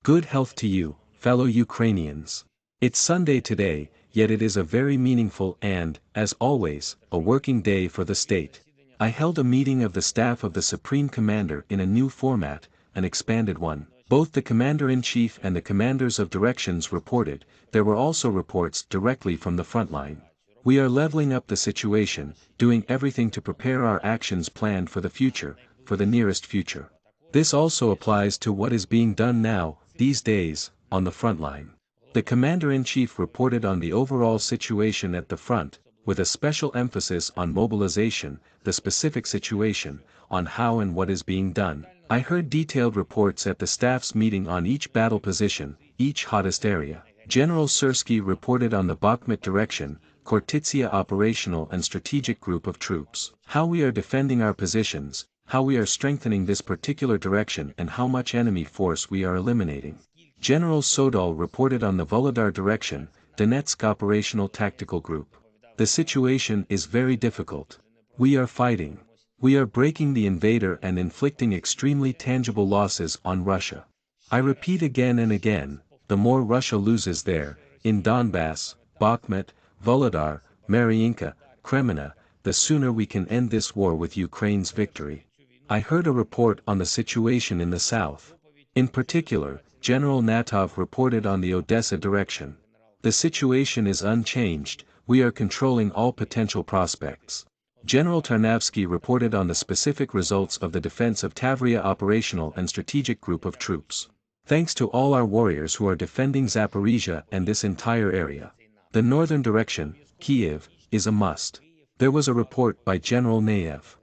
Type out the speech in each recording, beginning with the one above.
Good health to you, fellow Ukrainians. It's Sunday today, yet it is a very meaningful and, as always, a working day for the state. I held a meeting of the staff of the Supreme Commander in a new format, an expanded one. Both the Commander-in-Chief and the Commanders of Directions reported. There were also reports directly from the front line. We are leveling up the situation, doing everything to prepare our actions planned for the future, for the nearest future. This also applies to what is being done now, these days, on the front line. The Commander-in-Chief reported on the overall situation at the front, with a special emphasis on mobilization, the specific situation, on how and what is being done. I heard detailed reports at the staff's meeting on each battle position, each hottest area. General Sirski reported on the Bakhmut direction, Khortytsia operational and strategic group of troops. How we are defending our positions, how we are strengthening this particular direction and how much enemy force we are eliminating. General Sodal reported on the Volodar direction, Donetsk operational tactical group. The situation is very difficult. We are fighting. We are breaking the invader and inflicting extremely tangible losses on Russia. I repeat again and again, the more Russia loses there, in Donbass, Bakhmut, Volodar, Mariinka, Kreminna, the sooner we can end this war with Ukraine's victory. I heard a report on the situation in the south. In particular, General Natov reported on the Odessa direction. The situation is unchanged, we are controlling all potential prospects. General Tarnavsky reported on the specific results of the defense of Tavria operational and strategic group of troops. Thanks to all our warriors who are defending Zaporizhia and this entire area. The northern direction, Kiev, is a must. There was a report by General Naev.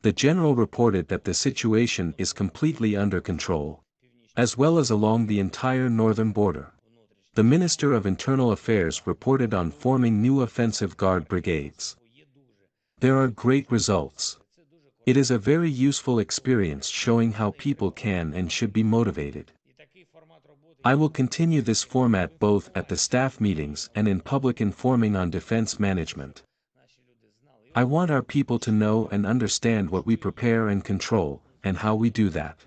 The general reported that the situation is completely under control, as well as along the entire northern border. The Minister of Internal Affairs reported on forming new offensive guard brigades. There are great results. It is a very useful experience showing how people can and should be motivated. I will continue this format both at the staff meetings and in public informing on defense management. I want our people to know and understand what we prepare and control, and how we do that.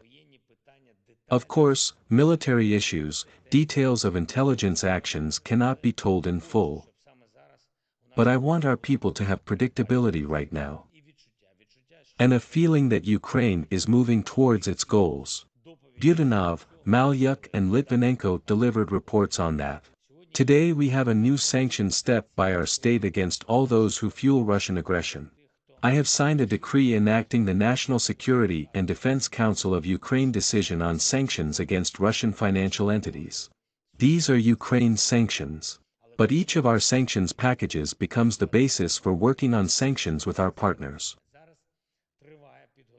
Of course, military issues, details of intelligence actions cannot be told in full. But I want our people to have predictability right now. And a feeling that Ukraine is moving towards its goals. Budanov, Malyuk and Litvinenko delivered reports on that. Today we have a new sanction step by our state against all those who fuel Russian aggression. I have signed a decree enacting the National Security and Defense Council of Ukraine decision on sanctions against Russian financial entities. These are Ukraine's sanctions. But each of our sanctions packages becomes the basis for working on sanctions with our partners.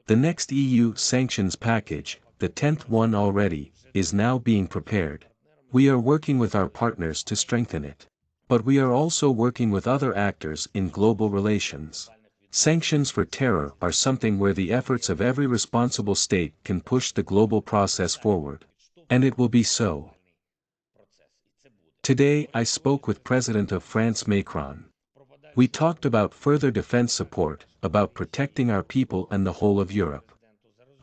The next EU sanctions package, the 10th one already, is now being prepared. We are working with our partners to strengthen it. But we are also working with other actors in global relations. Sanctions for terror are something where the efforts of every responsible state can push the global process forward. And it will be so. Today I spoke with President of France Macron. We talked about further defense support, about protecting our people and the whole of Europe.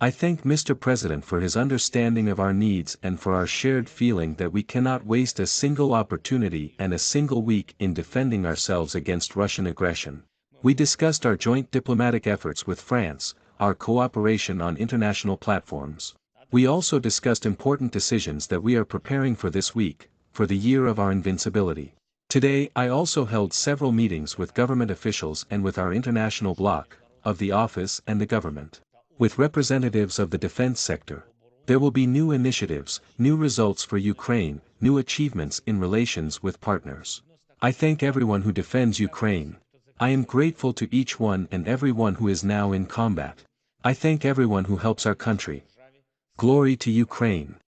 I thank Mr. President for his understanding of our needs and for our shared feeling that we cannot waste a single opportunity and a single week in defending ourselves against Russian aggression. We discussed our joint diplomatic efforts with France, our cooperation on international platforms. We also discussed important decisions that we are preparing for this week, for the year of our invincibility. Today I also held several meetings with government officials and with our international bloc, of the office and the government. With representatives of the defense sector. There will be new initiatives, new results for Ukraine, new achievements in relations with partners. I thank everyone who defends Ukraine. I am grateful to each one and everyone who is now in combat. I thank everyone who helps our country. Glory to Ukraine.